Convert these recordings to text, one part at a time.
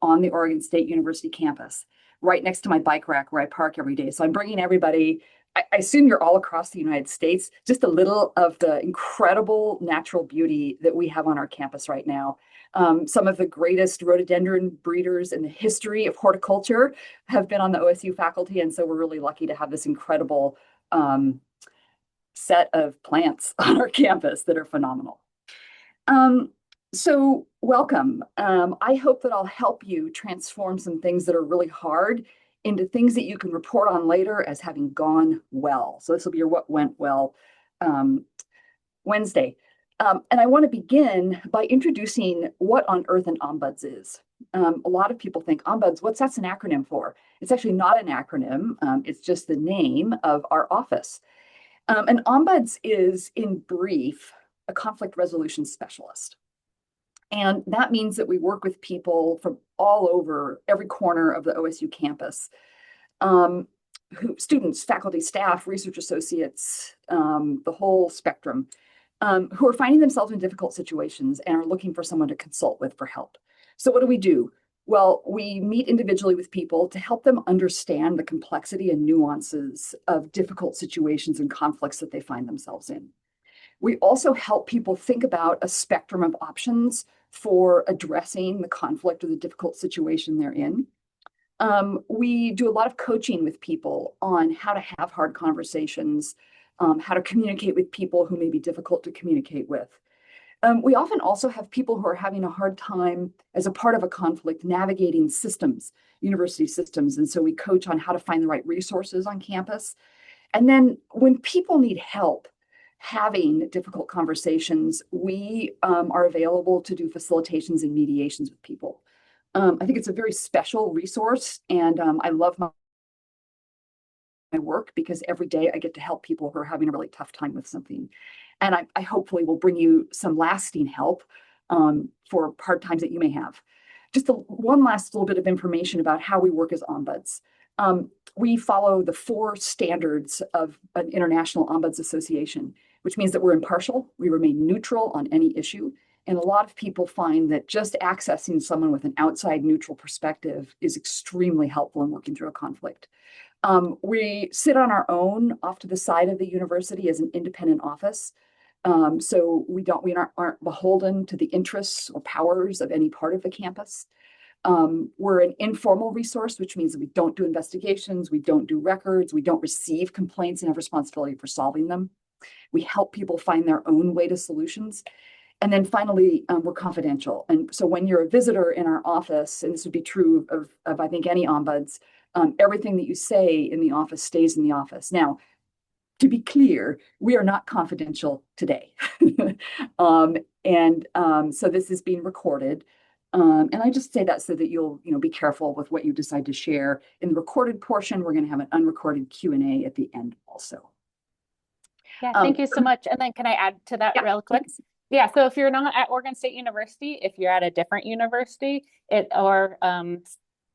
on the Oregon State University campus, right next to my bike rack where I park every day. So I'm bringing everybody, I assume you're all across the United States, just a little of the incredible natural beauty that we have on our campus right now. Some of the greatest rhododendron breeders in the history of horticulture have been on the OSU faculty. And so we're really lucky to have this incredible set of plants on our campus that are phenomenal. So welcome. I hope that I'll help you transform some things that are really hard into things that you can report on later as having gone well. So this will be your What Went Well Wednesday. And I want to begin by introducing what on earth an ombuds is. A lot of people think ombuds, that's an acronym for? It's actually not an acronym. It's just the name of our office. An ombuds is, in brief, a conflict resolution specialist. And that means that we work with people from all over every corner of the OSU campus, students, faculty, staff, research associates, the whole spectrum, who are finding themselves in difficult situations and are looking for someone to consult with for help. So what do? Well, we meet individually with people to help them understand the complexity and nuances of difficult situations and conflicts that they find themselves in. We also help people think about a spectrum of options for addressing the conflict or the difficult situation they're in. We do a lot of coaching with people on how to have hard conversations, how to communicate with people who may be difficult to communicate with. We often also have people who are having a hard time as a part of a conflict navigating systems, university systems. And so we coach on how to find the right resources on campus. And then when people need help having difficult conversations, we are available to do facilitations and mediations with people. I think it's a very special resource, and I love my work because every day I get to help people who are having a really tough time with something. And I hopefully will bring you some lasting help for hard times that you may have. Just one last little bit of information about how we work as ombuds. We follow the 4 standards of an international ombuds association, which means that we're impartial, we remain neutral on any issue. And a lot of people find that just accessing someone with an outside neutral perspective is extremely helpful in working through a conflict. We sit on our own off to the side of the university as an independent office. So we aren't beholden to the interests or powers of any part of the campus. We're an informal resource, which means that we don't do investigations, we don't do records, we don't receive complaints and have responsibility for solving them. We help people find their own way to solutions. And then finally, we're confidential. And so when you're a visitor in our office, and this would be true of I think, any ombuds, everything that you say in the office stays in the office. Now, to be clear, we are not confidential today. So this is being recorded. And I just say that so that you'll be careful with what you decide to share. In the recorded portion, we're going to have an unrecorded Q&A at the end also. Yeah, thank you so much. And then can I add to that real quick? Yeah, so if you're not at Oregon State University, if you're at a different university or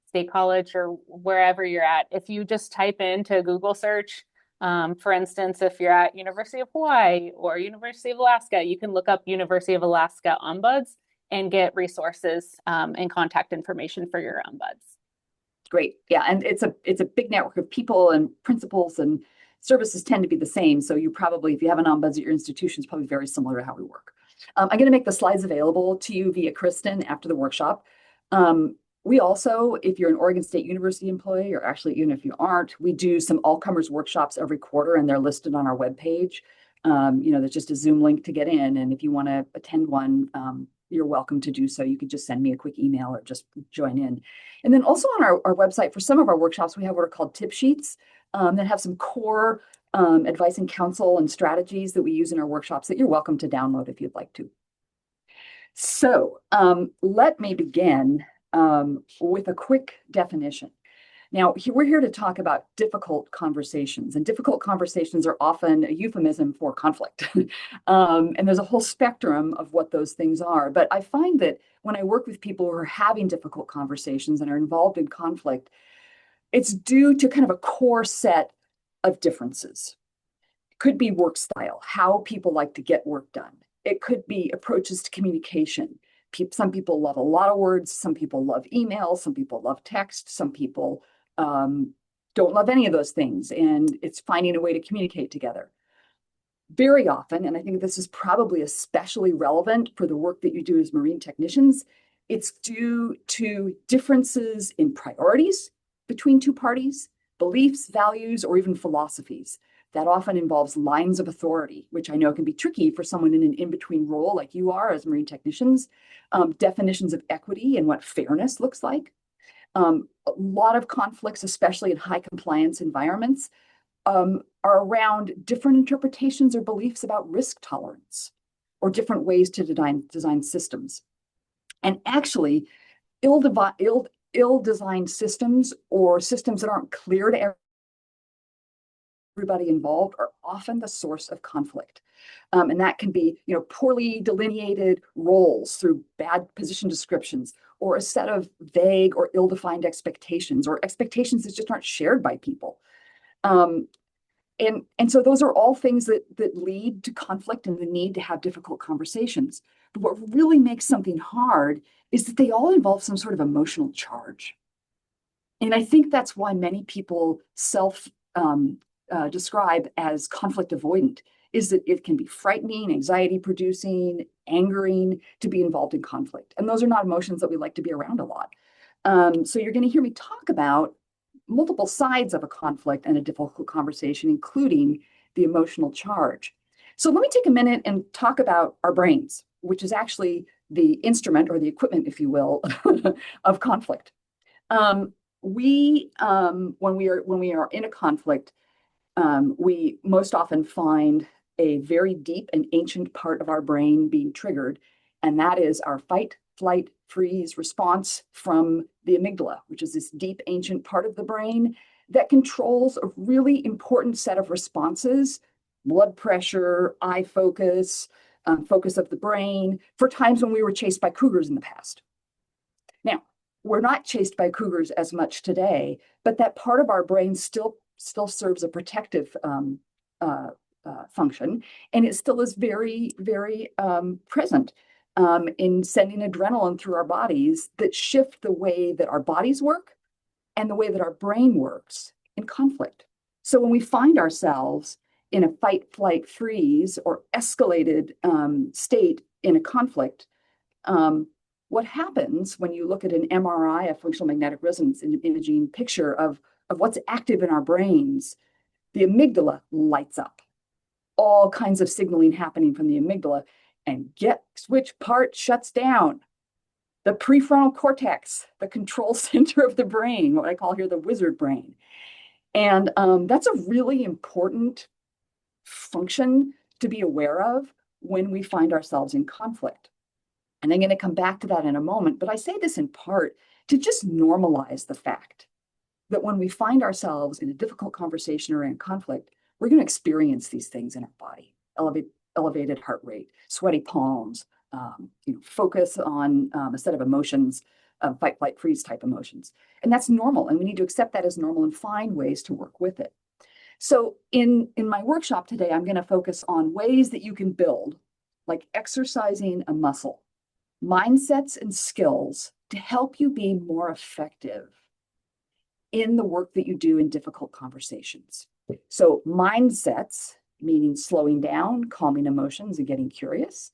State College or wherever you're at, if you just type into Google search, for instance, if you're at University of Hawaii or University of Alaska, you can look up University of Alaska Ombuds and get resources and contact information for your ombuds. Great. Yeah, and it's a big network of people and principals, and services tend to be the same. So you probably, if you have an ombuds at your institution, it's probably very similar to how we work. I'm going to make the slides available to you via Kristen after the workshop. We also, if you're an Oregon State University employee, or actually even if you aren't, we do some all-comers workshops every quarter, and they're listed on our webpage. There's just a Zoom link to get in, and if you want to attend one, you're welcome to do so. You could just send me a quick email or just join in. And then also on our website, for some of our workshops, we have what are called tip sheets that have some core advice and counsel and strategies that we use in our workshops that you're welcome to download if you'd like to. So let me begin with a quick definition. Now, we're here to talk about difficult conversations, and difficult conversations are often a euphemism for conflict. And there's a whole spectrum of what those things are. But I find that when I work with people who are having difficult conversations and are involved in conflict, it's due to kind of a core set of differences. It could be work style, how people like to get work done. It could be approaches to communication, Some people love a lot of words, some people love email, some people love text, some people don't love any of those things. And it's finding a way to communicate together. Very often, and I think this is probably especially relevant for the work that you do as marine technicians, it's due to differences in priorities between two parties, beliefs, values, or even philosophies. That often involves lines of authority, which I know can be tricky for someone in an in-between role like you are as marine technicians, definitions of equity and what fairness looks like. A lot of conflicts, especially in high compliance environments, are around different interpretations or beliefs about risk tolerance or different ways to design systems. And actually, ill-designed systems or systems that aren't clear to everybody involved are often the source of conflict. And that can be, poorly delineated roles through bad position descriptions, or a set of vague or ill-defined expectations, or expectations that just aren't shared by people. And so those are all things that lead to conflict and the need to have difficult conversations. But what really makes something hard is that they all involve some sort of emotional charge. And I think that's why many people describe as conflict avoidant, is that it can be frightening, anxiety producing, angering to be involved in conflict. And those are not emotions that we like to be around a lot. So you're going to hear me talk about multiple sides of a conflict and a difficult conversation, including the emotional charge. So let me take a minute and talk about our brains, which is actually the instrument or the equipment, if you will, of conflict. When we are in a conflict, we most often find a very deep and ancient part of our brain being triggered, and that is our fight, flight, freeze response from the amygdala, which is this deep ancient part of the brain that controls a really important set of responses: blood pressure, eye focus, focus of the brain, for times when we were chased by cougars in the past. Now, we're not chased by cougars as much today, but that part of our brain still serves a protective function, and it still is very, very present in sending adrenaline through our bodies that shift the way that our bodies work and the way that our brain works in conflict. So when we find ourselves in a fight, flight, freeze, or escalated state in a conflict, what happens when you look at an MRI, a functional magnetic resonance imaging picture of what's active in our brains, the amygdala lights up. All kinds of signaling happening from the amygdala, and guess which part shuts down? The prefrontal cortex, the control center of the brain, what I call here the wizard brain. And that's a really important function to be aware of when we find ourselves in conflict. And I'm going to come back to that in a moment, but I say this in part to just normalize the fact that when we find ourselves in a difficult conversation or in conflict, we're going to experience these things in our body: elevated heart rate, sweaty palms, focus on a set of emotions, fight, flight, freeze type emotions. And that's normal. And we need to accept that as normal and find ways to work with it. So in my workshop today, I'm going to focus on ways that you can build, like exercising a muscle, mindsets and skills to help you be more effective in the work that you do in difficult conversations. So mindsets, meaning slowing down, calming emotions, and getting curious.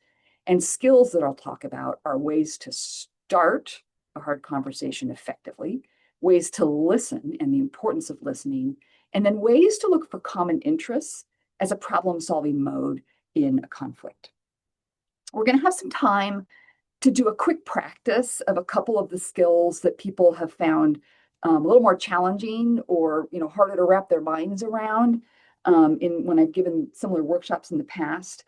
And skills that I'll talk about are ways to start a hard conversation effectively, ways to listen and the importance of listening, and then ways to look for common interests as a problem-solving mode in a conflict. We're going to have some time to do a quick practice of a couple of the skills that people have found a little more challenging or harder to wrap their minds around when I've given similar workshops in the past.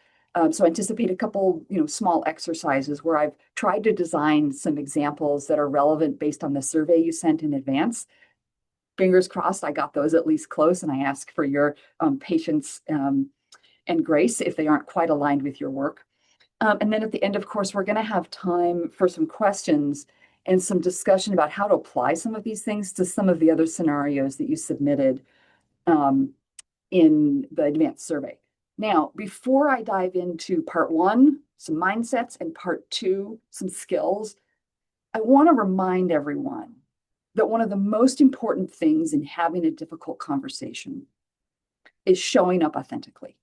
So anticipate a couple small exercises where I've tried to design some examples that are relevant based on the survey you sent in advance. Fingers crossed I got those at least close, and I ask for your patience and grace if they aren't quite aligned with your work. And then at the end, of course, we're going to have time for some questions and some discussion about how to apply some of these things to some of the other scenarios that you submitted in the advanced survey. Now, before I dive into part one, some mindsets, and part two, some skills, I want to remind everyone that one of the most important things in having a difficult conversation is showing up authentically.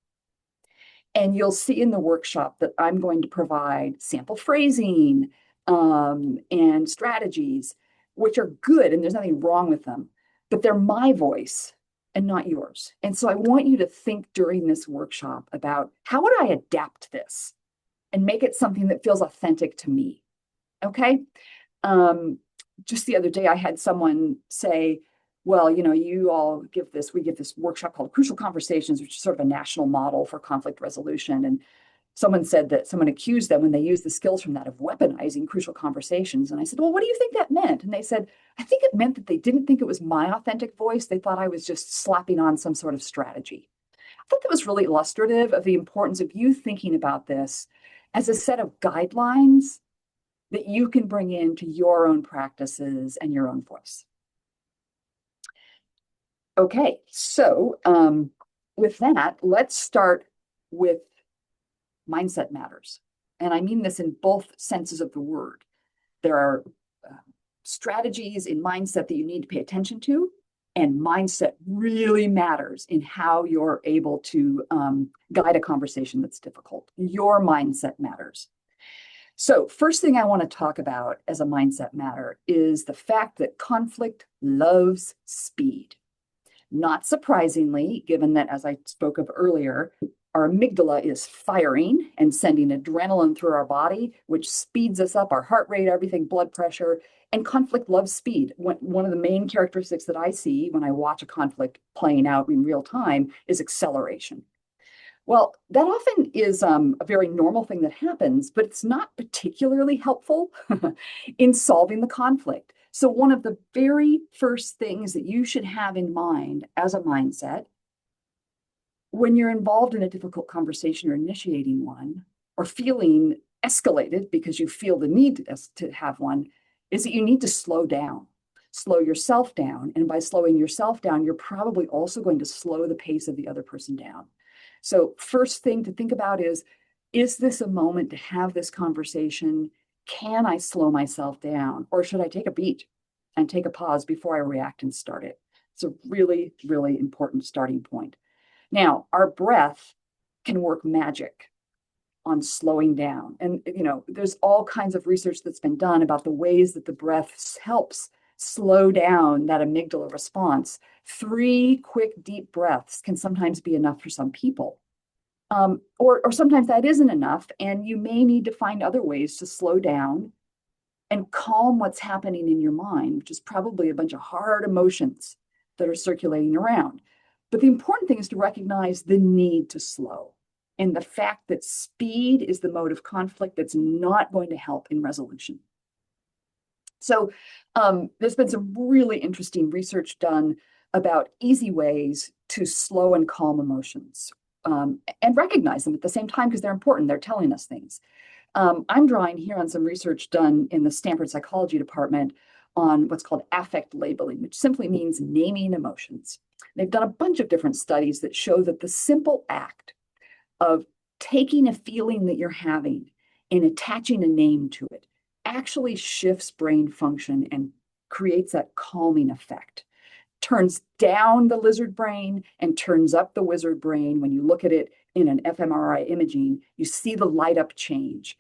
And you'll see in the workshop that I'm going to provide sample phrasing and strategies, which are good and there's nothing wrong with them, but they're my voice and not yours. And so I want you to think during this workshop about how would I adapt this and make it something that feels authentic to me. Okay. Just the other day, I had someone say, well, you know, we give this workshop called Crucial Conversations, which is sort of a national model for conflict resolution. And someone said that someone accused them when they used the skills from that of weaponizing crucial conversations. And I said, well, what do you think that meant? And they said, I think it meant that they didn't think it was my authentic voice. They thought I was just slapping on some sort of strategy. I thought that was really illustrative of the importance of you thinking about this as a set of guidelines that you can bring into your own practices and your own voice. Okay, so with that, let's start with mindset matters. And I mean this in both senses of the word. There are strategies in mindset that you need to pay attention to, and mindset really matters in how you're able to guide a conversation that's difficult. Your mindset matters. So first thing I want to talk about as a mindset matter is the fact that conflict loves speed. Not surprisingly, given that, as I spoke of earlier, our amygdala is firing and sending adrenaline through our body, which speeds us up, our heart rate, everything, blood pressure, and conflict loves speed. One of the main characteristics that I see when I watch a conflict playing out in real time is acceleration. Well, that often is a very normal thing that happens, but it's not particularly helpful in solving the conflict. So one of the very first things that you should have in mind as a mindset when you're involved in a difficult conversation or initiating one, or feeling escalated because you feel the need to have one, is that you need to slow down. Slow yourself down. And by slowing yourself down, you're probably also going to slow the pace of the other person down. So first thing to think about is this a moment to have this conversation? Can I slow myself down? Or should I take a beat and take a pause before I react and start it? It's a really, really important starting point. Now, our breath can work magic on slowing down. And, you know, there's all kinds of research that's been done about the ways that the breath helps slow down that amygdala response. 3 quick, deep breaths can sometimes be enough for some people. Or sometimes that isn't enough, and you may need to find other ways to slow down and calm what's happening in your mind, which is probably a bunch of hard emotions that are circulating around. But the important thing is to recognize the need to slow and the fact that speed is the mode of conflict that's not going to help in resolution. So there's been some really interesting research done about easy ways to slow and calm emotions and recognize them at the same time because they're important. They're telling us things. I'm drawing here on some research done in the Stanford Psychology Department on what's called affect labeling, which simply means naming emotions. They've done a bunch of different studies that show that the simple act of taking a feeling that you're having and attaching a name to it actually shifts brain function and creates that calming effect. Turns down the lizard brain and turns up the wizard brain. When you look at it in an fMRI imaging, you see the light up change.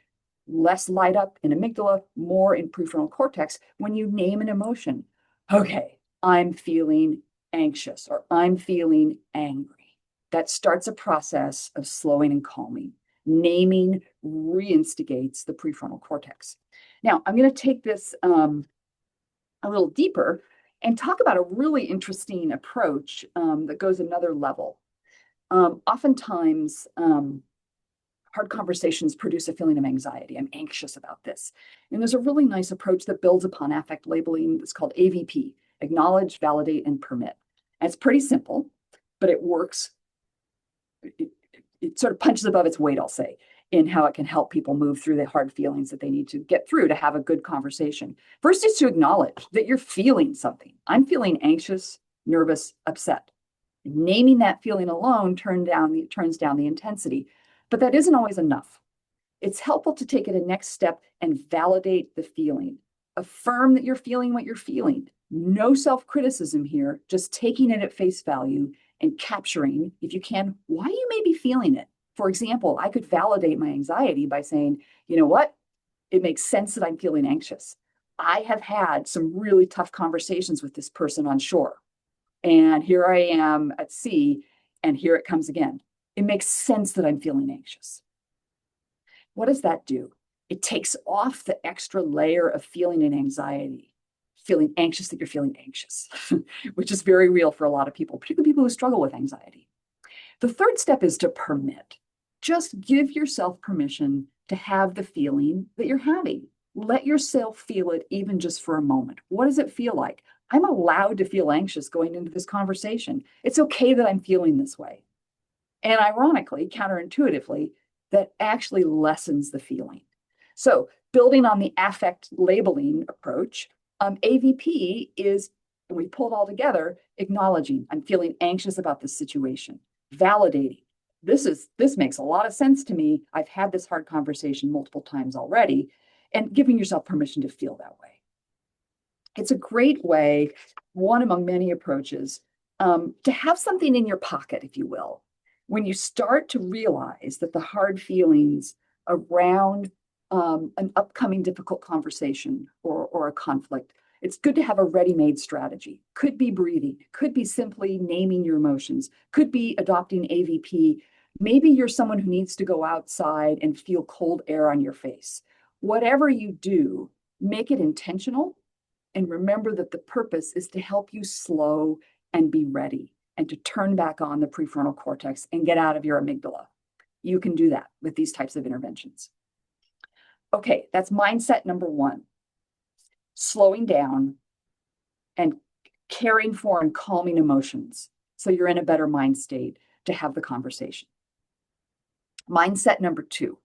Less light up in amygdala, more in prefrontal cortex when you name an emotion. Okay, I'm feeling anxious or I'm feeling angry. That starts a process of slowing and calming. Naming reinstigates the prefrontal cortex. Now, I'm going to take this a little deeper and talk about a really interesting approach that goes another level. Oftentimes, hard conversations produce a feeling of anxiety. I'm anxious about this. And there's a really nice approach that builds upon affect labeling that's called AVP, acknowledge, validate, and permit. And it's pretty simple, but it works. It sort of punches above its weight, I'll say, in how it can help people move through the hard feelings that they need to get through to have a good conversation. First is to acknowledge that you're feeling something. I'm feeling anxious, nervous, upset. Naming that feeling alone turns down the intensity, but that isn't always enough. It's helpful to take it a next step and validate the feeling. Affirm that you're feeling what you're feeling. No self-criticism here, just taking it at face value and capturing, if you can, why you may be feeling it. For example, I could validate my anxiety by saying, you know what? It makes sense that I'm feeling anxious. I have had some really tough conversations with this person on shore. And here I am at sea, and here it comes again. It makes sense that I'm feeling anxious. What does that do? It takes off the extra layer of feeling and anxiety, feeling anxious that you're feeling anxious, which is very real for a lot of people, particularly people who struggle with anxiety. The third step is to permit. Just give yourself permission to have the feeling that you're having. Let yourself feel it even just for a moment. What does it feel like? I'm allowed to feel anxious going into this conversation. It's okay that I'm feeling this way. And ironically, counterintuitively, that actually lessens the feeling. So building on the affect labeling approach, AVP is, we pull it all together, acknowledging, I'm feeling anxious about this situation, validating. This makes a lot of sense to me. I've had this hard conversation multiple times already, and giving yourself permission to feel that way. It's a great way, one among many approaches, to have something in your pocket, if you will. When you start to realize that the hard feelings around an upcoming difficult conversation or a conflict, it's good to have a ready-made strategy. Could be breathing, could be simply naming your emotions, could be adopting AVP. Maybe you're someone who needs to go outside and feel cold air on your face. Whatever you do, make it intentional, and remember that the purpose is to help you slow and be ready and to turn back on the prefrontal cortex and get out of your amygdala. You can do that with these types of interventions. Okay, that's mindset number one. Slowing down and caring for and calming emotions so you're in a better mind state to have the conversation. Mindset number two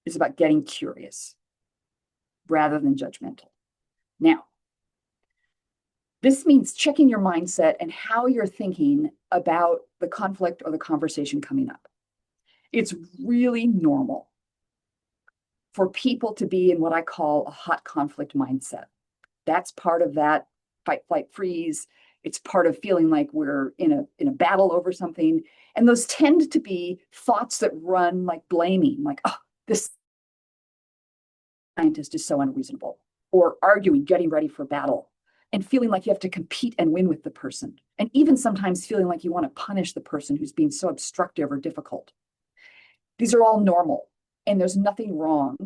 is about getting curious rather than judgmental. Now, this means checking your mindset and how you're thinking about the conflict or the conversation coming up. It's really normal for people to be in what I call a hot conflict mindset. That's part of that fight, flight, freeze. It's part of feeling like we're in a battle over something. And those tend to be thoughts that run like blaming, like, oh, this scientist is so unreasonable, or arguing, getting ready for battle, and feeling like you have to compete and win with the person. And even sometimes feeling like you want to punish the person who's being so obstructive or difficult. These are all normal, and there's nothing wrong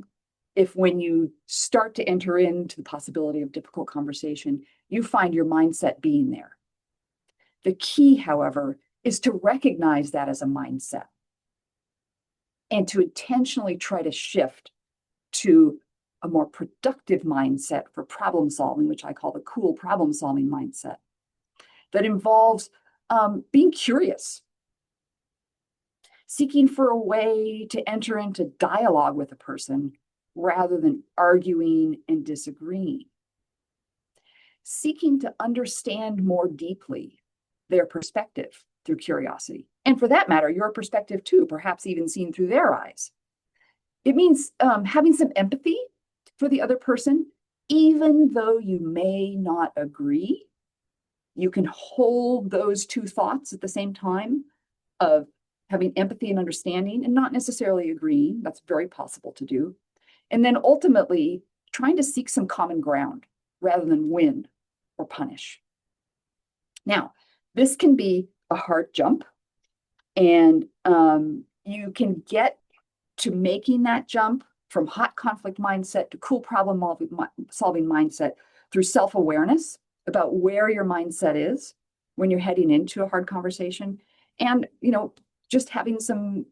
if when you start to enter into the possibility of difficult conversation, you find your mindset being there. The key, however, is to recognize that as a mindset and to intentionally try to shift to a more productive mindset for problem solving, which I call the cool problem solving mindset, that involves being curious, seeking for a way to enter into dialogue with a person rather than arguing and disagreeing, seeking to understand more deeply their perspective through curiosity. And for that matter, your perspective too, perhaps even seen through their eyes. It means having some empathy for the other person, even though you may not agree. You can hold those two thoughts at the same time of having empathy and understanding and not necessarily agreeing. That's very possible to do. And then ultimately trying to seek some common ground rather than win or punish. Now, this can be a hard jump, and you can get to making that jump from hot conflict mindset to cool problem solving mindset through self-awareness about where your mindset is when you're heading into a hard conversation, and just having some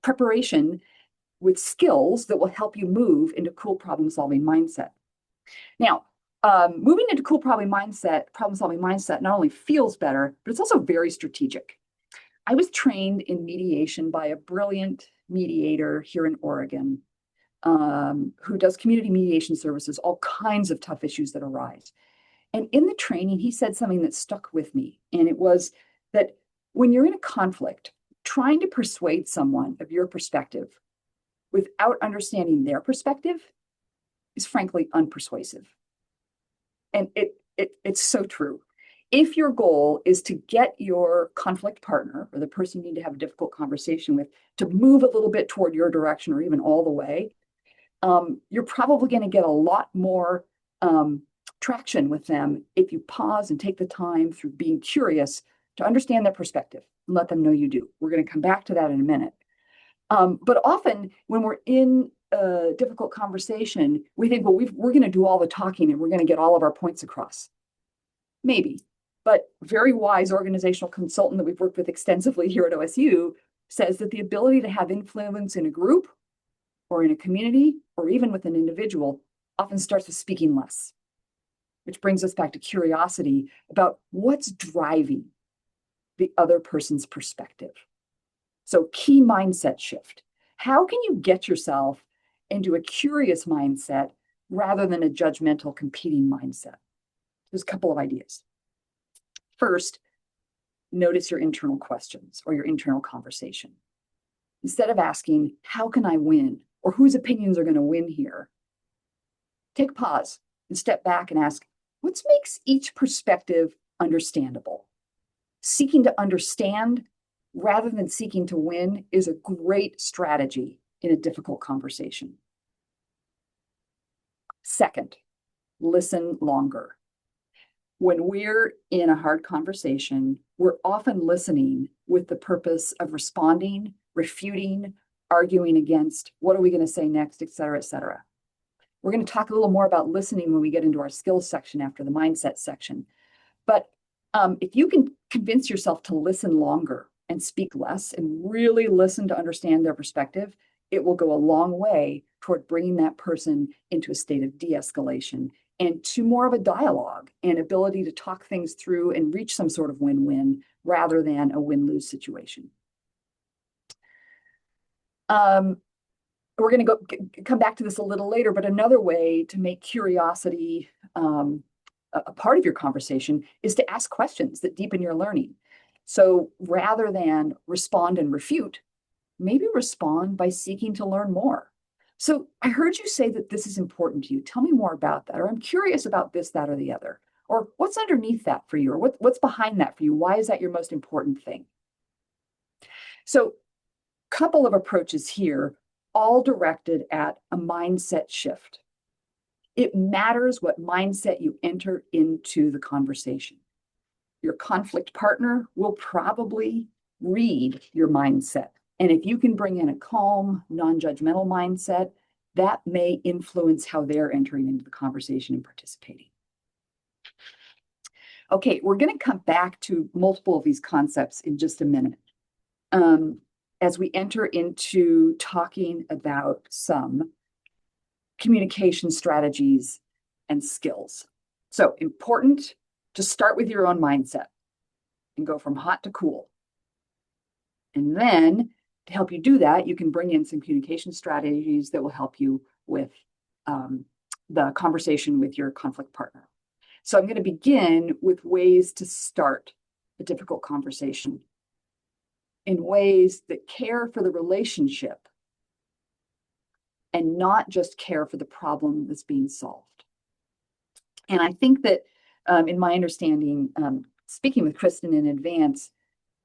preparation with skills that will help you move into cool problem solving mindset. Now, moving into cool problem solving mindset not only feels better, but it's also very strategic. I was trained in mediation by a brilliant mediator here in Oregon who does community mediation services, all kinds of tough issues that arise. And in the training, he said something that stuck with me. And it was, that when you're in a conflict, trying to persuade someone of your perspective without understanding their perspective is frankly unpersuasive. And it's so true. If your goal is to get your conflict partner or the person you need to have a difficult conversation with to move a little bit toward your direction or even all the way, you're probably going to get a lot more traction with them if you pause and take the time through being curious to understand their perspective and let them know you do. We're going to come back to that in a minute. But often when we're in a difficult conversation, we think, well, we're going to do all the talking and we're going to get all of our points across. Maybe, but very wise organizational consultant that we've worked with extensively here at OSU says that the ability to have influence in a group or in a community or even with an individual often starts with speaking less, which brings us back to curiosity about what's driving the other person's perspective. So key mindset shift. How can you get yourself into a curious mindset rather than a judgmental competing mindset? There's a couple of ideas. First, notice your internal questions or your internal conversation. Instead of asking, how can I win? Or whose opinions are going to win here? Take a pause and step back and ask, what makes each perspective understandable? Seeking to understand rather than seeking to win is a great strategy in a difficult conversation. Second, listen longer. When we're in a hard conversation, we're often listening with the purpose of responding, refuting, arguing against, what are we going to say next, et cetera, et cetera. We're going to talk a little more about listening when we get into our skills section after the mindset section. But if you can convince yourself to listen longer and speak less and really listen to understand their perspective, it will go a long way toward bringing that person into a state of de-escalation and to more of a dialogue and ability to talk things through and reach some sort of win-win rather than a win-lose situation. We're going to come back to this a little later, but another way to make curiosity a part of your conversation is to ask questions that deepen your learning. So rather than respond and refute, maybe respond by seeking to learn more. So I heard you say that this is important to you. Tell me more about that. Or I'm curious about this, that, or the other. Or what's underneath that for you? Or what's behind that for you? Why is that your most important thing? So a couple of approaches here, all directed at a mindset shift. It matters what mindset you enter into the conversation. Your conflict partner will probably read your mindset. And if you can bring in a calm, non-judgmental mindset, that may influence how they're entering into the conversation and participating. Okay, we're going to come back to multiple of these concepts in just a minute as we enter into talking about some communication strategies and skills. So important to start with your own mindset and go from hot to cool. And then to help you do that, you can bring in some communication strategies that will help you with the conversation with your conflict partner. So I'm going to begin with ways to start a difficult conversation in ways that care for the relationship and not just care for the problem that's being solved. And I think that in my understanding, speaking with Kristen in advance,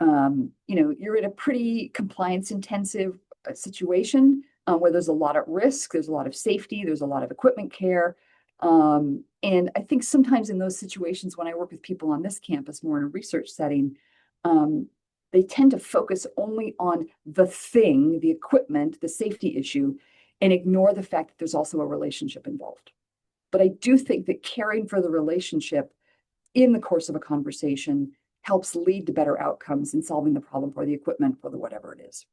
you're in a pretty compliance intensive situation where there's a lot at risk, there's a lot of safety, there's a lot of equipment care. And I think sometimes in those situations, when I work with people on this campus, more in a research setting, they tend to focus only on the thing, the equipment, the safety issue, and ignore the fact that there's also a relationship involved. But I do think that caring for the relationship in the course of a conversation helps lead to better outcomes in solving the problem for the equipment, for the whatever it is.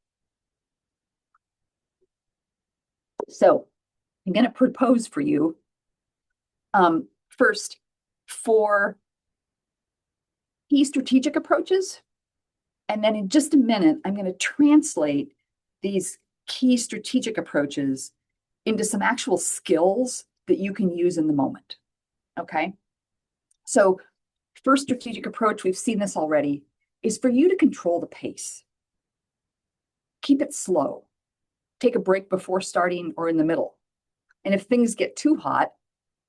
So I'm going to propose for you, first, 4 key strategic approaches. And then in just a minute, I'm going to translate these key strategic approaches into some actual skills that you can use in the moment. Okay? So first strategic approach, we've seen this already, is for you to control the pace. Keep it slow. Take a break before starting or in the middle. And if things get too hot,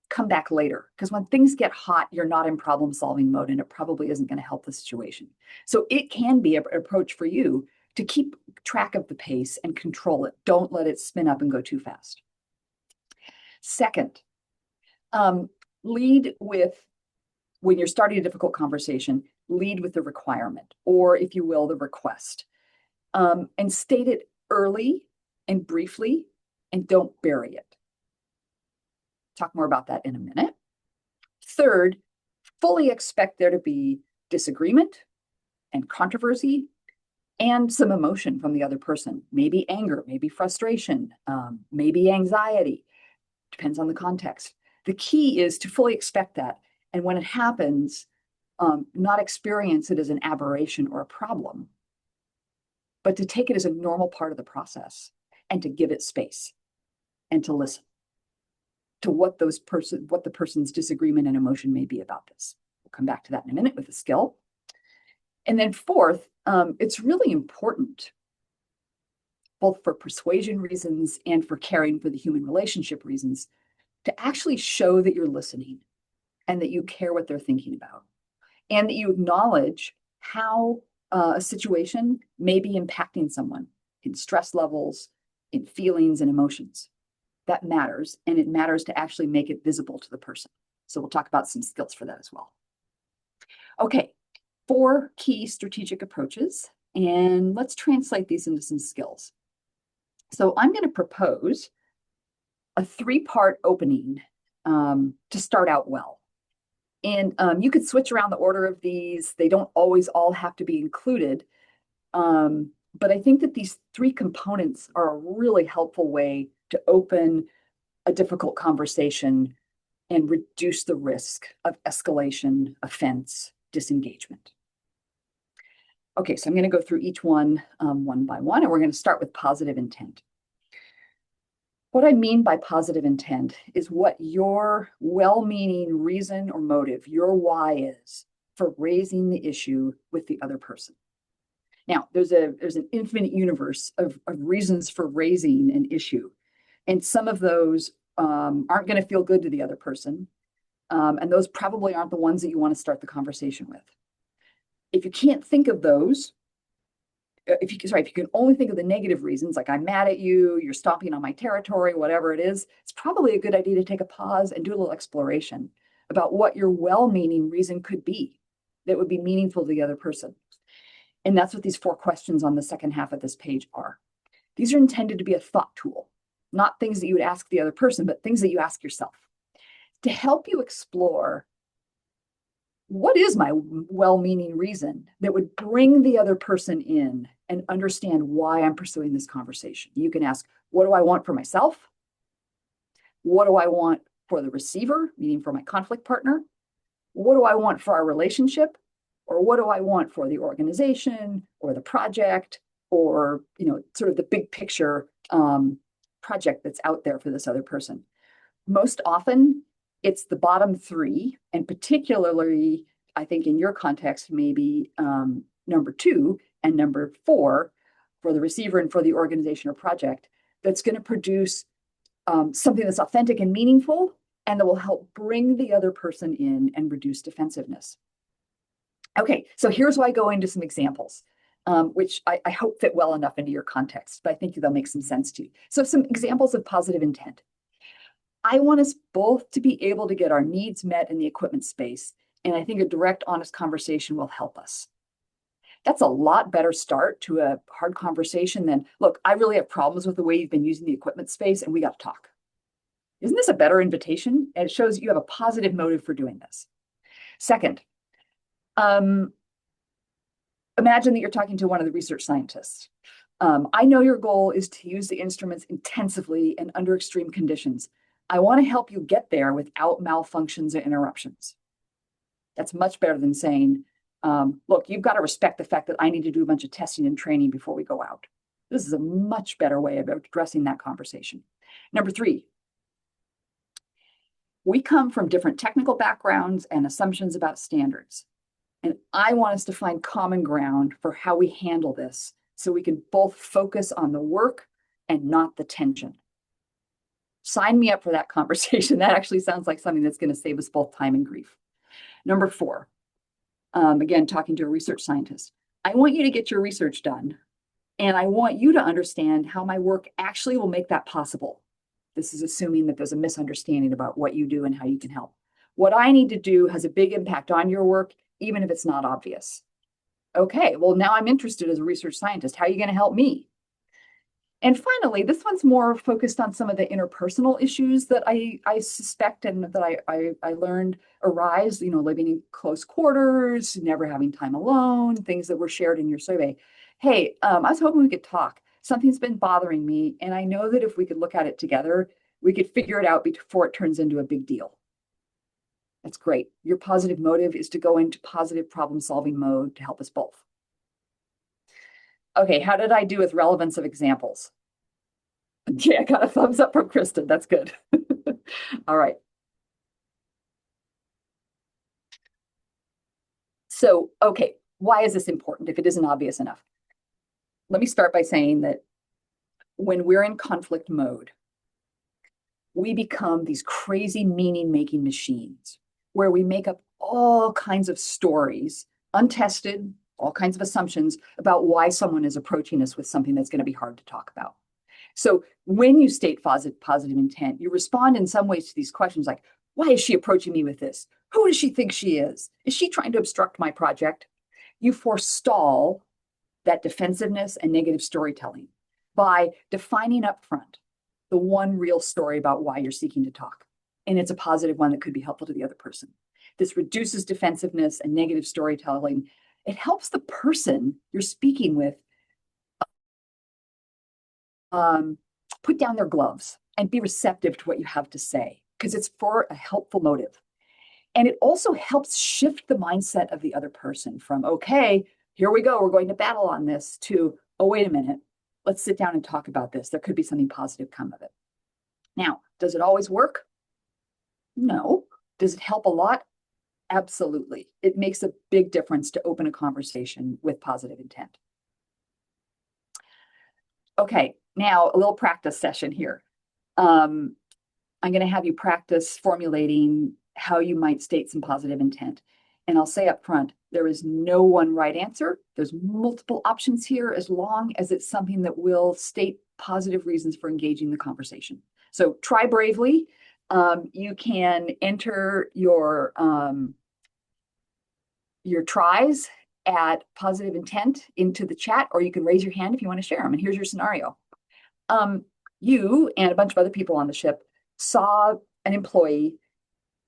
come back later. Because when things get hot, you're not in problem solving mode and it probably isn't going to help the situation. So it can be an approach for you to keep track of the pace and control it. Don't let it spin up and go too fast. Second, lead with, when you're starting a difficult conversation, lead with the requirement, or if you will, the request. And state it early and briefly, and don't bury it. Talk more about that in a minute. Third, fully expect there to be disagreement and controversy and some emotion from the other person. Maybe anger, maybe frustration, maybe anxiety. Depends on the context. The key is to fully expect that. And when it happens, not experience it as an aberration or a problem, but to take it as a normal part of the process and to give it space and to listen to what the person's disagreement and emotion may be about this. We'll come back to that in a minute with a skill. And then fourth, it's really important, both for persuasion reasons and for caring for the human relationship reasons, to actually show that you're listening and that you care what they're thinking about, and that you acknowledge how a situation may be impacting someone in stress levels, in feelings and emotions. That matters, and it matters to actually make it visible to the person. So we'll talk about some skills for that as well. Okay, 4 key strategic approaches, and let's translate these into some skills. So I'm going to propose a 3-part opening to start out well. And you could switch around the order of these. They don't always all have to be included. But I think that these 3 components are a really helpful way to open a difficult conversation and reduce the risk of escalation, offense, disengagement. Okay, so I'm going to go through each one one by one, and we're going to start with positive intent. What I mean by positive intent is what your well-meaning reason or motive, your why is for raising the issue with the other person. Now, there's an infinite universe of reasons for raising an issue. And some of those aren't going to feel good to the other person. And those probably aren't the ones that you want to start the conversation with. If you can't think of those, if you can only think of the negative reasons, like I'm mad at you, you're stomping on my territory, whatever it is, it's probably a good idea to take a pause and do a little exploration about what your well-meaning reason could be that would be meaningful to the other person. And that's what these 4 questions on the second half of this page are. These are intended to be a thought tool, not things that you would ask the other person, but things that you ask yourself to help you explore what is my well-meaning reason that would bring the other person in and understand why I'm pursuing this conversation. You can ask, what do I want for myself? What do I want for the receiver, meaning for my conflict partner? What do I want for our relationship? Or what do I want for the organization or the project or, sort of the big picture project that's out there for this other person? Most often, it's the bottom 3, and particularly, I think in your context, maybe number 2 and number 4 for the receiver and for the organization or project, that's going to produce something that's authentic and meaningful and that will help bring the other person in and reduce defensiveness. Okay, so here's why I go into some examples, which I hope fit well enough into your context, but I think they'll make some sense to you. So some examples of positive intent. I want us both to be able to get our needs met in the equipment space, and I think a direct, honest conversation will help us. That's a lot better start to a hard conversation than, look, I really have problems with the way you've been using the equipment space, and we got to talk. Isn't this a better invitation? And it shows you have a positive motive for doing this. Second, imagine that you're talking to one of the research scientists. I know your goal is to use the instruments intensively and under extreme conditions. I want to help you get there without malfunctions or interruptions. That's much better than saying, look, you've got to respect the fact that I need to do a bunch of testing and training before we go out. This is a much better way of addressing that conversation. Number 3, we come from different technical backgrounds and assumptions about standards. And I want us to find common ground for how we handle this so we can both focus on the work and not the tension. Sign me up for that conversation. That actually sounds like something that's going to save us both time and grief. Number 4, again, talking to a research scientist. I want you to get your research done, and I want you to understand how my work actually will make that possible. This is assuming that there's a misunderstanding about what you do and how you can help. What I need to do has a big impact on your work, even if it's not obvious. Okay, well, now I'm interested as a research scientist. How are you going to help me? And finally, this one's more focused on some of the interpersonal issues that I suspect and that I learned arise, living in close quarters, never having time alone, things that were shared in your survey. Hey, I was hoping we could talk. Something's been bothering me, and I know that if we could look at it together, we could figure it out before it turns into a big deal. That's great. Your positive motive is to go into positive problem-solving mode to help us both. Okay, how did I do with relevance of examples? Okay, I got a thumbs up from Kristen. That's good. All right. So, okay, why is this important if it isn't obvious enough? Let me start by saying that when we're in conflict mode, we become these crazy meaning-making machines where we make up all kinds of stories, untested, all kinds of assumptions about why someone is approaching us with something that's going to be hard to talk about. So when you state positive intent, you respond in some ways to these questions like, why is she approaching me with this? Who does she think she is? Is she trying to obstruct my project? You forestall that defensiveness and negative storytelling by defining up front the one real story about why you're seeking to talk. And it's a positive one that could be helpful to the other person. This reduces defensiveness and negative storytelling. It helps the person you're speaking with put down their gloves and be receptive to what you have to say, because it's for a helpful motive. And it also helps shift the mindset of the other person from, okay, here we go, we're going to battle on this, to, oh, wait a minute, let's sit down and talk about this. There could be something positive come of it. Now, does it always work? No. Does it help a lot? Absolutely. It makes a big difference to open a conversation with positive intent. Okay, now a little practice session here. I'm going to have you practice formulating how you might state some positive intent. And I'll say up front, there is no one right answer. There's multiple options here as long as it's something that will state positive reasons for engaging the conversation. So try bravely. You can enter your tries at positive intent into the chat, or you can raise your hand if you want to share them. And here's your scenario. You and a bunch of other people on the ship saw an employee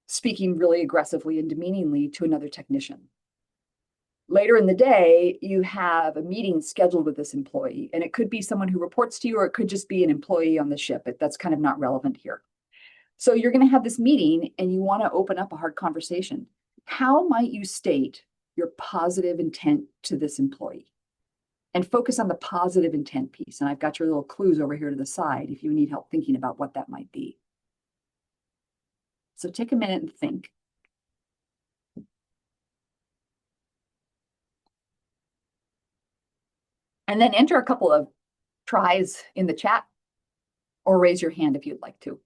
speaking really aggressively and demeaningly to another technician. Later in the day, you have a meeting scheduled with this employee, and it could be someone who reports to you, or it could just be an employee on the ship. That's kind of not relevant here. So you're going to have this meeting and you want to open up a hard conversation. How might you state your positive intent to this employee? And focus on the positive intent piece. And I've got your little clues over here to the side if you need help thinking about what that might be. So take a minute and think. And then enter a couple of tries in the chat, or raise your hand if you'd like to.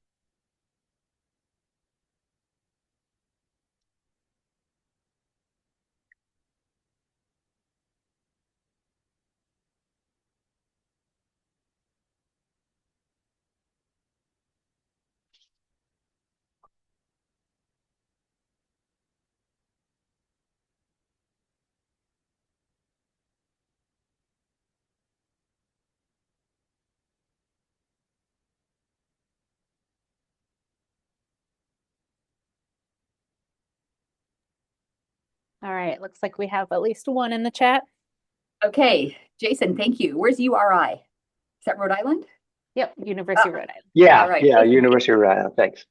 All right, looks like we have at least one in the chat. Okay, Jason, thank you. Where's URI? Is that Rhode Island? Yep, University of Rhode Island. Yeah, right. yeah, University of Rhode Island. Thanks.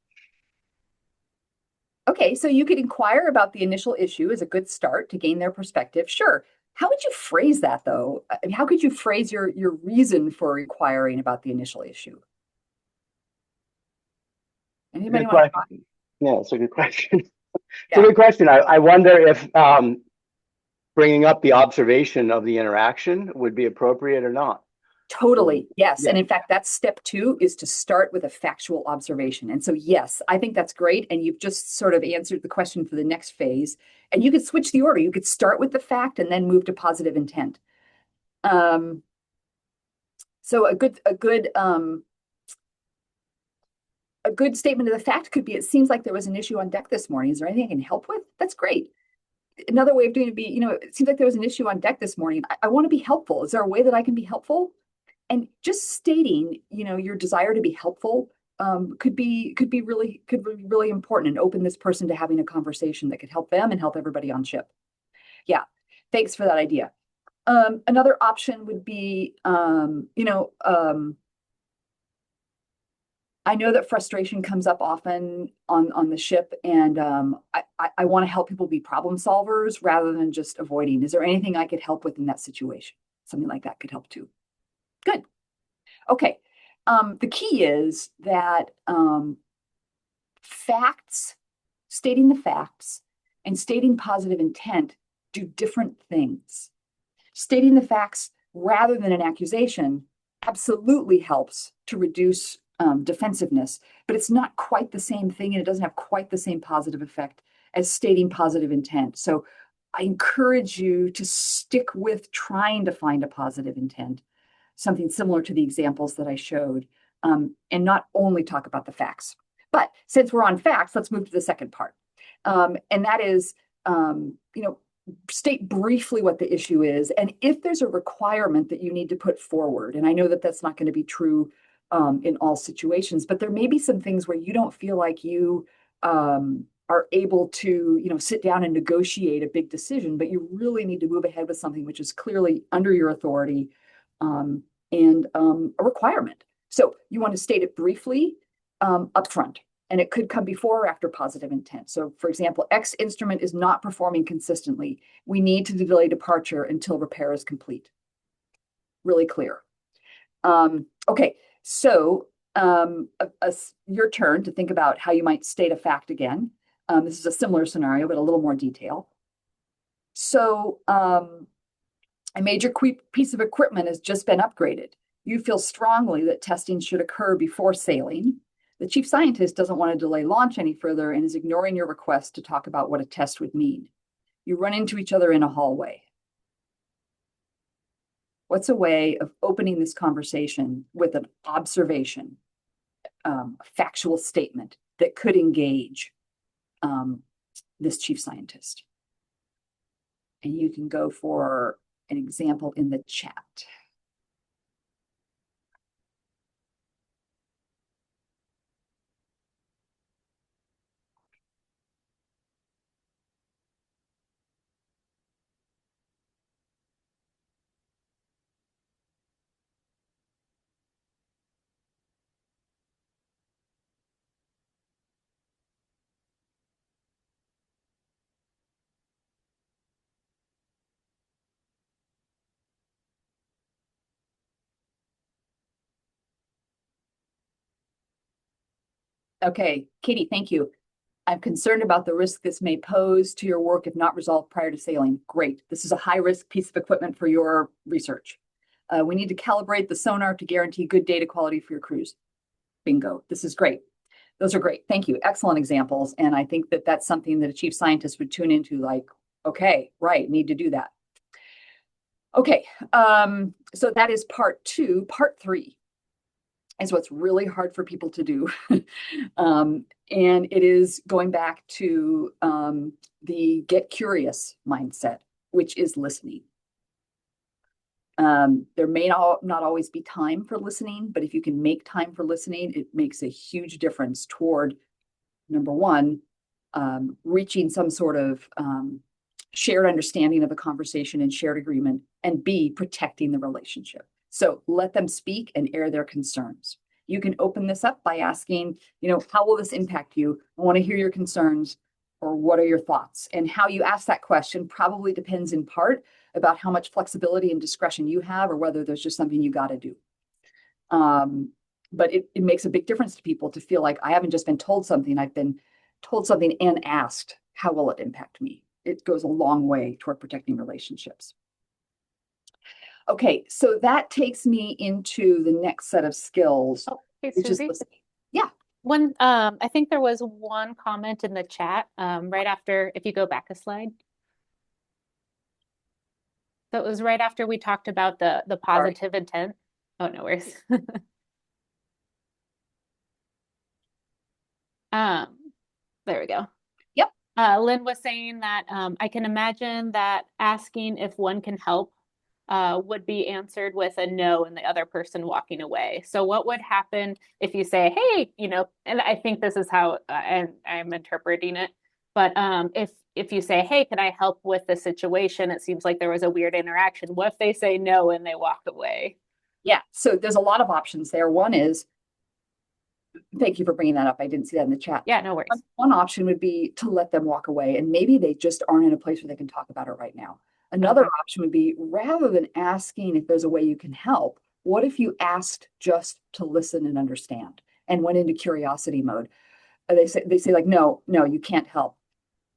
Okay, so you could inquire about the initial issue as a good start to gain their perspective. Sure. How would you phrase that, though? I mean, how could you phrase your reason for inquiring about the initial issue? Anybody want to try? Yeah, it's a good question. It's Yeah. a good question. I wonder if bringing up the observation of the interaction would be appropriate or not. Totally. Yes. Yeah. And in fact, that's step 2 is to start with a factual observation. And so, yes, I think that's great. And you've just sort of answered the question for the next phase. And you could switch the order. You could start with the fact and then move to positive intent. So a good statement of the fact could be, it seems like there was an issue on deck this morning. Is there anything I can help with? That's great. Another way of doing it would be, it seems like there was an issue on deck this morning. I want to be helpful. Is there a way that I can be helpful? And just stating, your desire to be helpful could be really important and open this person to having a conversation that could help them and help everybody on ship. Yeah, thanks for that idea. Another option would be, I know that frustration comes up often on the ship, and I want to help people be problem solvers rather than just avoiding. Is there anything I could help with in that situation? Something like that could help too. Good. Okay. The key is that stating the facts and stating positive intent do different things. Stating the facts rather than an accusation absolutely helps to reduce defensiveness, but it's not quite the same thing, and it doesn't have quite the same positive effect as stating positive intent. So I encourage you to stick with trying to find a positive intent, something similar to the examples that I showed, and not only talk about the facts. But since we're on facts, let's move to the second part. And that is, state briefly what the issue is. And if there's a requirement that you need to put forward, and I know that that's not going to be true in all situations, but there may be some things where you don't feel like you are able to, sit down and negotiate a big decision, but you really need to move ahead with something which is clearly under your authority and a requirement. So you want to state it briefly upfront, and it could come before or after positive intent. So for example, X instrument is not performing consistently. We need to delay departure until repair is complete. Really clear. Okay, so your turn to think about how you might state a fact again. This is a similar scenario, but a little more detail. So a major piece of equipment has just been upgraded. You feel strongly that testing should occur before sailing. The chief scientist doesn't want to delay launch any further and is ignoring your request to talk about what a test would mean. You run into each other in a hallway. What's a way of opening this conversation with an observation, a factual statement that could engage this chief scientist? And you can go for an example in the chat. Okay, Katie, thank you. I'm concerned about the risk this may pose to your work if not resolved prior to sailing. Great. This is a high-risk piece of equipment for your research. We need to calibrate the sonar to guarantee good data quality for your crews. Bingo. This is great. Those are great. Thank you. Excellent examples. And I think that that's something that a chief scientist would tune into, like, okay, right, need to do that. Okay, so that is part 2. Part 3 is what's really hard for people to do. And it is going back to the get curious mindset, which is listening. There may not always be time for listening, but if you can make time for listening, it makes a huge difference toward, number one, reaching some sort of shared understanding of a conversation and shared agreement, and B, protecting the relationship. So let them speak and air their concerns. You can open this up by asking, how will this impact you? I want to hear your concerns, or what are your thoughts? And how you ask that question probably depends in part about how much flexibility and discretion you have, or whether there's just something you got to do. But it makes a big difference to people to feel like I haven't just been told something, I've been told something and asked, how will it impact me? it goes a long way toward protecting relationships. Okay, so that takes me into the next set of skills, Oh, hey, which is Susie. listening. Yeah. I think there was one comment in the chat, right after, if you go back a slide. So it was right after we talked about the positive intent. Oh, no worries. There we go. Yep. Lynn was saying that I can imagine that asking if one can help would be answered with a no and the other person walking away. So what would happen if you say, hey, and I think this is how I'm interpreting it. But if you say, hey, can I help with the situation? It seems like there was a weird interaction. What if they say no and they walk away? Yeah. So there's a lot of options there. One is, thank you for bringing that up. I didn't see that in the chat. Yeah, no worries. One option would be to let them walk away, and maybe they just aren't in a place where they can talk about it right now. Another option would be, rather than asking if there's a way you can help, what if you asked just to listen and understand and went into curiosity mode? They say like, no, you can't help.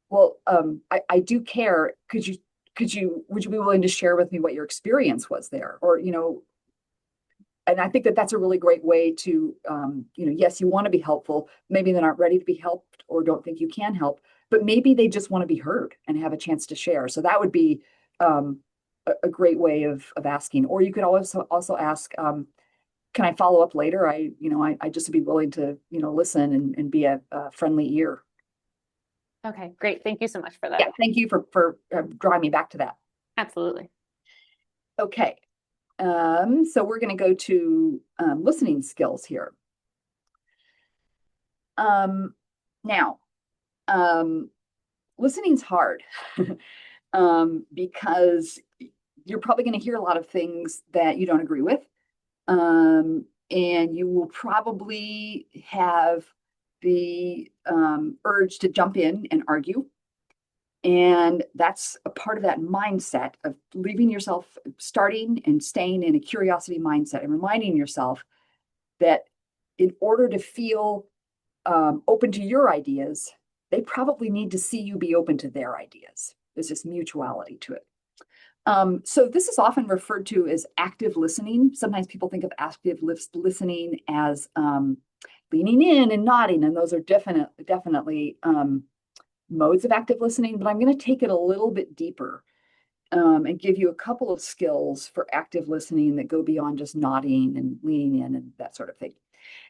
Well, I do care. Would you be willing to share with me what your experience was there? Or, and I think that that's a really great way to, yes, you want to be helpful. Maybe they're not ready to be helped or don't think you can help, but maybe they just want to be heard and have a chance to share. So that would be a great way of asking. Or you could also ask, can I follow up later? I just would be willing to, listen and be a friendly ear. Okay, great. Thank you so much for that. Yeah, thank you for drawing me back to that. Absolutely. Okay. So we're going to go to listening skills here. Now, listening's hard because you're probably going to hear a lot of things that you don't agree with. And you will probably have the urge to jump in and argue. And that's a part of that mindset of leaving yourself, starting and staying in a curiosity mindset and reminding yourself that in order to feel open to your ideas, they probably need to see you be open to their ideas. There's this mutuality to it. So this is often referred to as active listening. Sometimes people think of active listening as leaning in and nodding, and those are definitely modes of active listening, but I'm going to take it a little bit deeper and give you a couple of skills for active listening that go beyond just nodding and leaning in and that sort of thing.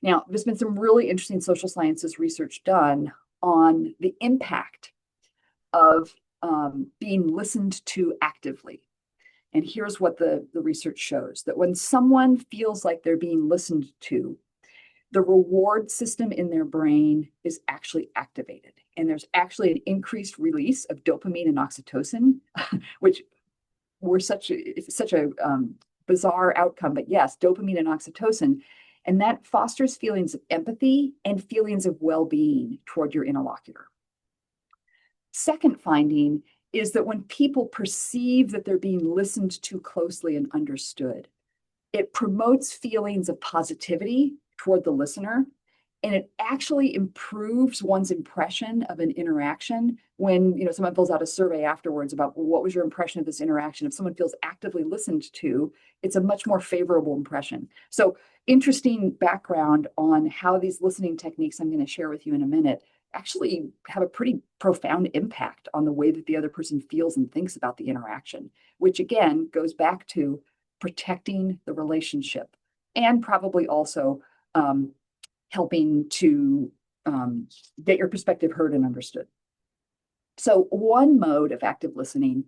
Now, there's been some really interesting social sciences research done on the impact of being listened to actively. And here's what the research shows, that when someone feels like they're being listened to, the reward system in their brain is actually activated. And there's actually an increased release of dopamine and oxytocin, which were such a bizarre outcome. But yes, dopamine and oxytocin. And that fosters feelings of empathy and feelings of well-being toward your interlocutor. Second finding is that when people perceive that they're being listened to closely and understood, it promotes feelings of positivity toward the listener, and it actually improves one's impression of an interaction when someone fills out a survey afterwards about, well, what was your impression of this interaction? If someone feels actively listened to, it's a much more favorable impression. So interesting background on how these listening techniques I'm going to share with you in a minute actually have a pretty profound impact on the way that the other person feels and thinks about the interaction, which again goes back to protecting the relationship and probably also helping to get your perspective heard and understood. So one mode of active listening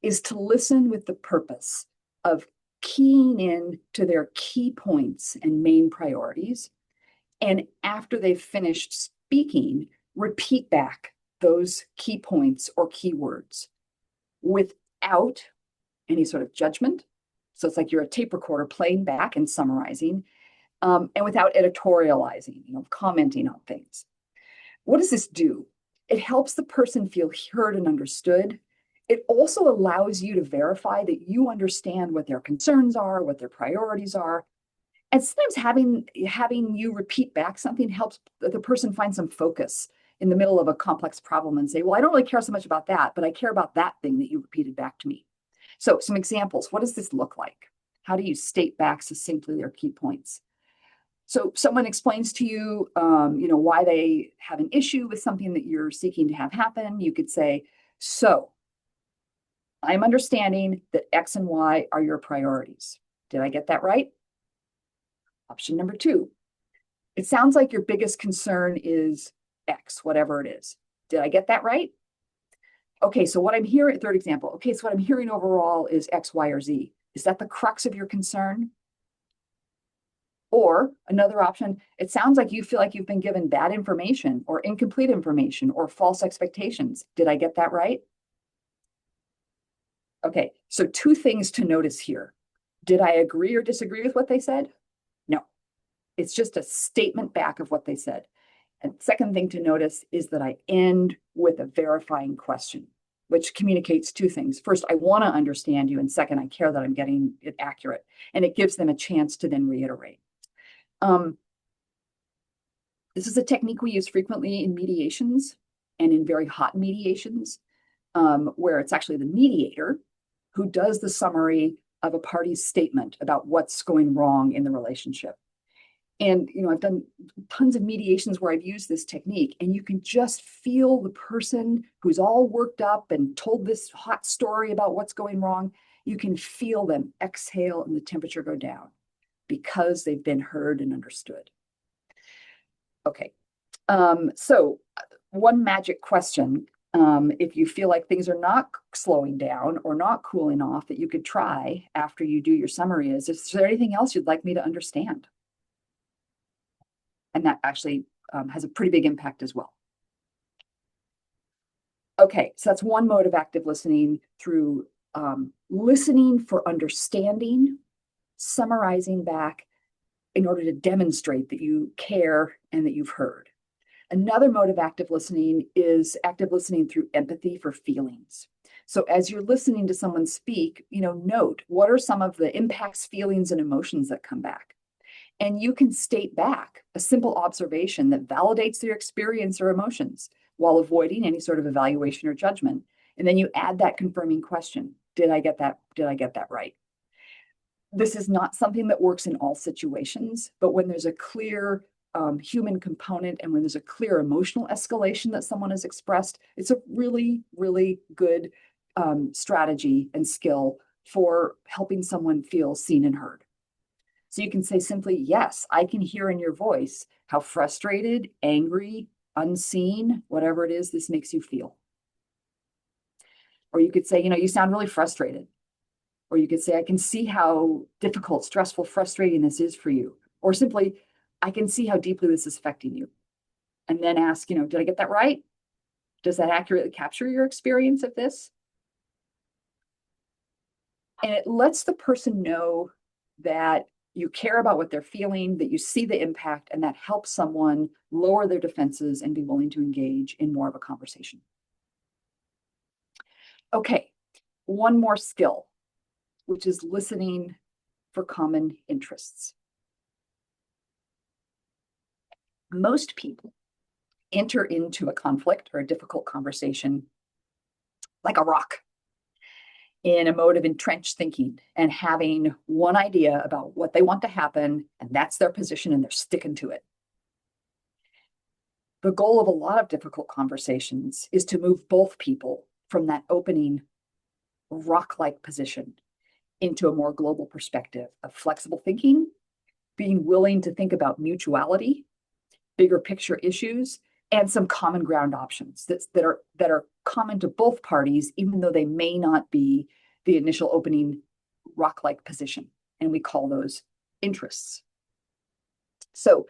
is to listen with the purpose of keying in to their key points and main priorities. And after they've finished speaking, repeat back those key points or keywords without any sort of judgment. So it's like you're a tape recorder playing back and summarizing, and without editorializing, commenting on things. What does this do? It helps the person feel heard and understood. It also allows you to verify that you understand what their concerns are, what their priorities are. And sometimes having you repeat back something helps the person find some focus in the middle of a complex problem and say, well, I don't really care so much about that, but I care about that thing that you repeated back to me. So some examples, what does this look like? How do you state back succinctly their key points? So someone explains to you, why they have an issue with something that you're seeking to have happen. You could say, so I'm understanding that X and Y are your priorities. Did I get that right? Option number 2. It sounds like your biggest concern is X, whatever it is. Did I get that right? Okay, so what I'm hearing, third example. Okay, so what I'm hearing overall is X, Y, or Z. Is that the crux of your concern? Or another option, it sounds like you feel like you've been given bad information or incomplete information or false expectations. Did I get that right? Okay, so 2 things to notice here. Did I agree or disagree with what they said? No, it's just a statement back of what they said. And second thing to notice is that I end with a verifying question, which communicates 2 things. First, I want to understand you. And second, I care that I'm getting it accurate. And it gives them a chance to then reiterate. This is a technique we use frequently in mediations and in very hot mediations, where it's actually the mediator who does the summary of a party's statement about what's going wrong in the relationship. And, I've done tons of mediations where I've used this technique, and you can just feel the person who's all worked up and told this hot story about what's going wrong. You can feel them exhale and the temperature go down because they've been heard and understood. Okay. So one magic question, if you feel like things are not slowing down or not cooling off, that you could try after you do your summary is there anything else you'd like me to understand? And that actually has a pretty big impact as well. Okay, so that's one mode of active listening, through listening for understanding, summarizing back in order to demonstrate that you care and that you've heard. Another mode of active listening is active listening through empathy for feelings. So as you're listening to someone speak, note what are some of the impacts, feelings, and emotions that come back. And you can state back a simple observation that validates their experience or emotions while avoiding any sort of evaluation or judgment. And then you add that confirming question. Did I get that? Did I get that right? This is not something that works in all situations, but when there's a clear human component and when there's a clear emotional escalation that someone has expressed, it's a really, really good strategy and skill for helping someone feel seen and heard. So you can say simply, yes, I can hear in your voice how frustrated, angry, unseen, whatever it is, this makes you feel. Or you could say, you sound really frustrated. Or you could say, I can see how difficult, stressful, frustrating this is for you. Or simply, I can see how deeply this is affecting you. And then ask, did I get that right? Does that accurately capture your experience of this? And it lets the person know that you care about what they're feeling, that you see the impact, and that helps someone lower their defenses and be willing to engage in more of a conversation. Okay, one more skill, which is listening for common interests. Most people enter into a conflict or a difficult conversation like a rock, in a mode of entrenched thinking and having one idea about what they want to happen, and that's their position, and they're sticking to it. The goal of a lot of difficult conversations is to move both people from that opening rock-like position into a more global perspective of flexible thinking, being willing to think about mutuality, bigger picture issues, and some common ground options that are common to both parties, even though they may not be the initial opening rock-like position. And we call those interests. So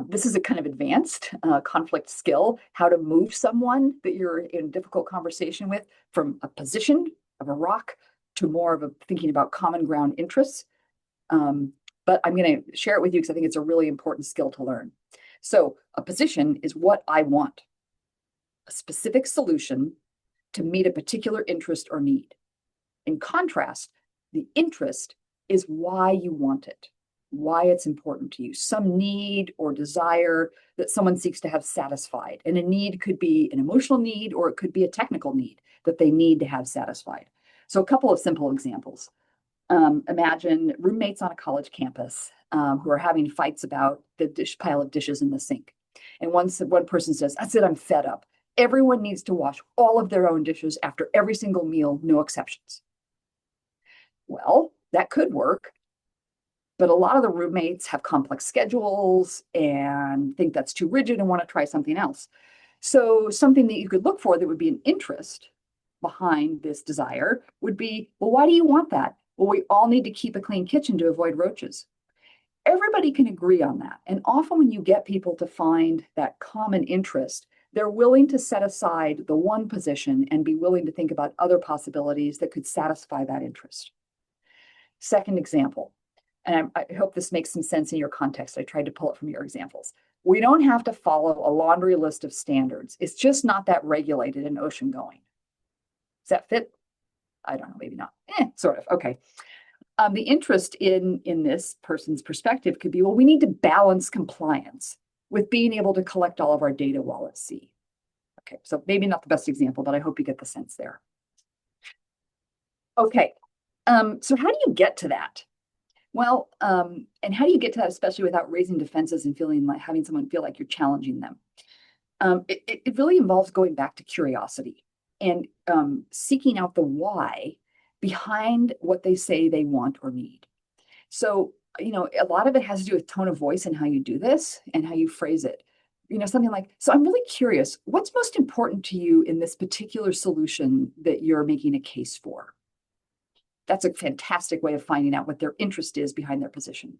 this is a kind of advanced conflict skill, how to move someone that you're in a difficult conversation with from a position of a rock to more of a thinking about common ground interests. But I'm going to share it with you because I think it's a really important skill to learn. So a position is what I want, a specific solution to meet a particular interest or need. In contrast, the interest is why you want it. why it's important to you, some need or desire that someone seeks to have satisfied. And a need could be an emotional need, or it could be a technical need that they need to have satisfied. So a couple of simple examples. Imagine roommates on a college campus who are having fights about the pile of dishes in the sink. And one person says, "That's it, I'm fed up. Everyone needs to wash all of their own dishes after every single meal, no exceptions." Well, that could work, but a lot of the roommates have complex schedules and think that's too rigid and want to try something else. So something that you could look for that would be an interest behind this desire would be, well, why do you want that? Well, we all need to keep a clean kitchen to avoid roaches. Everybody can agree on that. And often when you get people to find that common interest, they're willing to set aside the one position and be willing to think about other possibilities that could satisfy that interest. Second example, and I hope this makes some sense in your context. I tried to pull it from your examples. We don't have to follow a laundry list of standards. It's just not that regulated and ocean going. Does that fit? I don't know, maybe not. Sort of. Okay. The interest in this person's perspective could be, well, we need to balance compliance with being able to collect all of our data while at sea. Okay, so maybe not the best example, but I hope you get the sense there. Okay, so how do you get to that? Well, and how do you get to that, especially without raising defenses and feeling like having someone feel like you're challenging them? It really involves going back to curiosity and seeking out the why behind what they say they want or need. So, a lot of it has to do with tone of voice and how you do this and how you phrase it. Something like, so I'm really curious, what's most important to you in this particular solution that you're making a case for? That's a fantastic way of finding out what their interest is behind their position.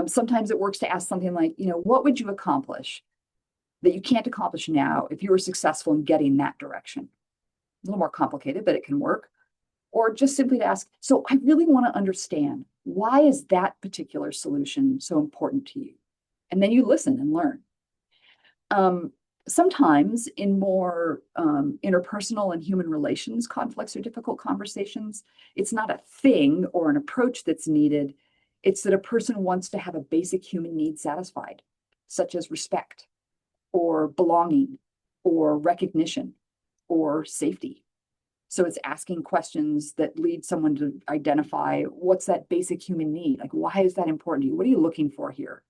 Sometimes it works to ask something like, what would you accomplish that you can't accomplish now if you were successful in getting that direction? A little more complicated, but it can work. Or just simply to ask, so I really want to understand, why is that particular solution so important to you? And then you listen and learn. Sometimes in more interpersonal and human relations conflicts or difficult conversations, it's not a thing or an approach that's needed. It's that a person wants to have a basic human need satisfied, such as respect or belonging or recognition or safety. So it's asking questions that lead someone to identify, what's that basic human need? Like, why is that important to you? What are you looking for here?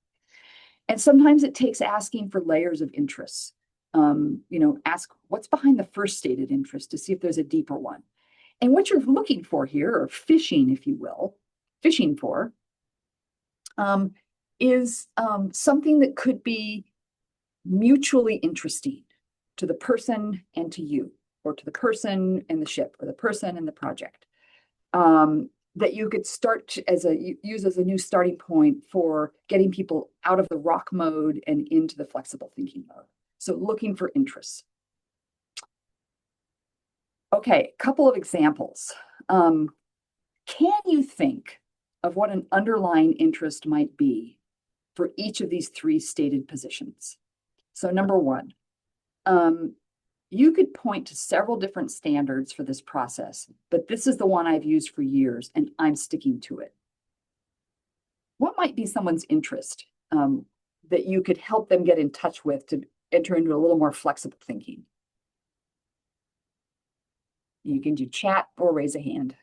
And sometimes it takes asking for layers of interests. Ask what's behind the first stated interest to see if there's a deeper one. And what you're looking for here, or fishing, if you will, fishing for, is something that could be mutually interesting to the person and to you, or to the person and the ship, or the person and the project. That you could use as a new starting point for getting people out of the rock mode and into the flexible thinking mode. So looking for interests. Okay, a couple of examples. Can you think of what an underlying interest might be for each of these three stated positions? So number one, you could point to several different standards for this process, but this is the one I've used for years and I'm sticking to it. What might be someone's interest that you could help them get in touch with to enter into a little more flexible thinking? You can do chat or raise a hand.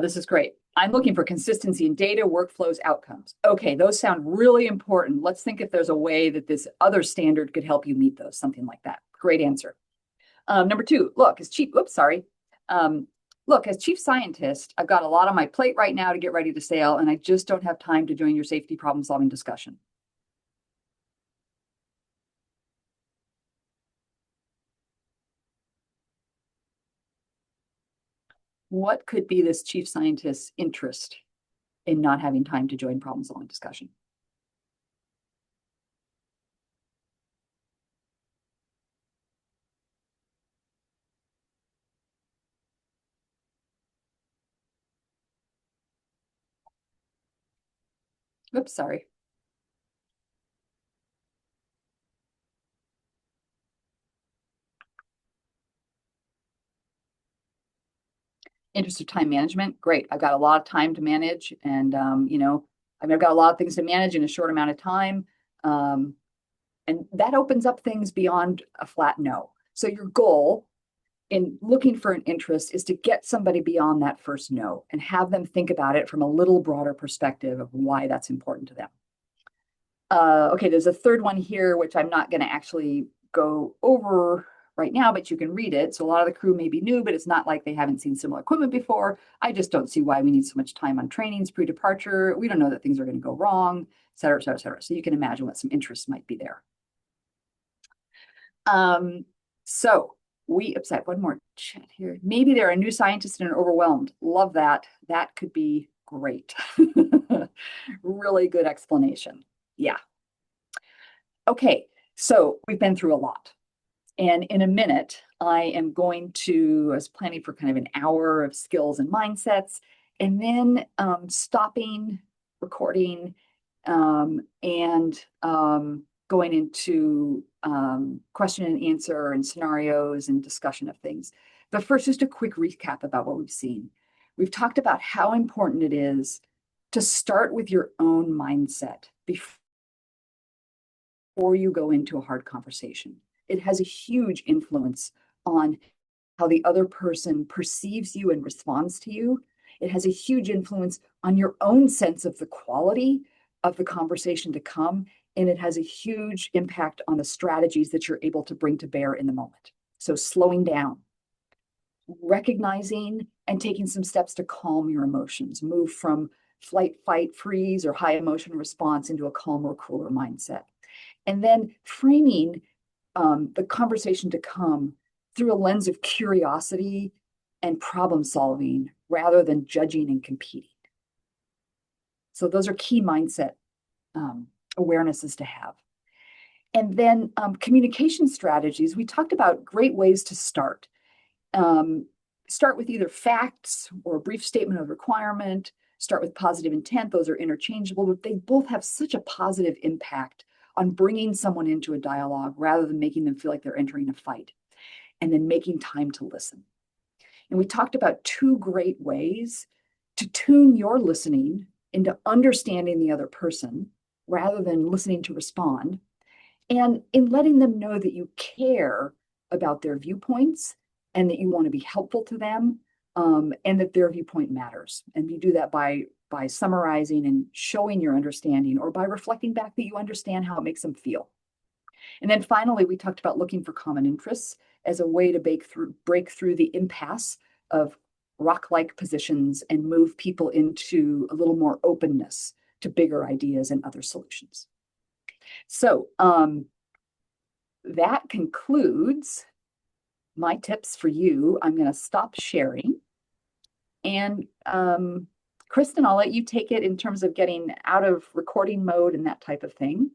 This is great. I'm looking for consistency in data, workflows, outcomes. Okay, those sound really important. Let's think if there's a way that this other standard could help you meet those, something like that. Great answer. Number two, look, as chief scientist, I've got a lot on my plate right now to get ready to sail, and I just don't have time to join your safety problem-solving discussion. What could be this chief scientist's interest in not having time to join problem solving discussion. Oops, sorry. Interest of time management, great. I've got a lot of time to manage, and you know, I've got a lot of things to manage in a short amount of time. And that opens up things beyond a flat no. So your goal in looking for an interest is to get somebody beyond that first no and have them think about it from a little broader perspective of why that's important to them. Okay, there's a third one here, which I'm not going to actually go over right now, but you can read it. So a lot of the crew may be new, but it's not like they haven't seen similar equipment before. I just don't see why we need so much time on trainings pre-departure. We don't know that things are going to go wrong, et cetera, et cetera, et cetera. So you can imagine what some interest might be there. So oops, I have one more chat here. Maybe they're a new scientist and are overwhelmed. Love that. That could be great. Really good explanation. Yeah. Okay, so we've been through a lot. And in a minute, I am I was planning for kind of an hour of skills and mindsets, and then stopping recording and going into question and answer and scenarios and discussion of things. But first, just a quick recap about what we've seen. We've talked about how important it is to start with your own mindset before you go into a hard conversation. It has a huge influence on how the other person perceives you and responds to you. It has a huge influence on your own sense of the quality of the conversation to come. And it has a huge impact on the strategies that you're able to bring to bear in the moment. So slowing down, recognizing and taking some steps to calm your emotions, move from flight, fight, freeze, or high emotion response into a calmer, cooler mindset. And then framing the conversation to come through a lens of curiosity and problem solving rather than judging and competing. So those are key mindset awarenesses to have. And then communication strategies, we talked about great ways to start. Start with either facts or a brief statement of requirement, start with positive intent. Those are interchangeable, but they both have such a positive impact on bringing someone into a dialogue rather than making them feel like they're entering a fight, and then making time to listen. And we talked about two great ways to tune your listening into understanding the other person rather than listening to respond, and in letting them know that you care about their viewpoints and that you want to be helpful to them, and that their viewpoint matters. And you do that by summarizing and showing your understanding, or by reflecting back that you understand how it makes them feel. And then finally, we talked about looking for common interests as a way to break through the impasse of rock-like positions and move people into a little more openness to bigger ideas and other solutions. So that concludes my tips for you. I'm going to stop sharing. And Kristen, I'll let you take it in terms of getting out of recording mode and that type of thing.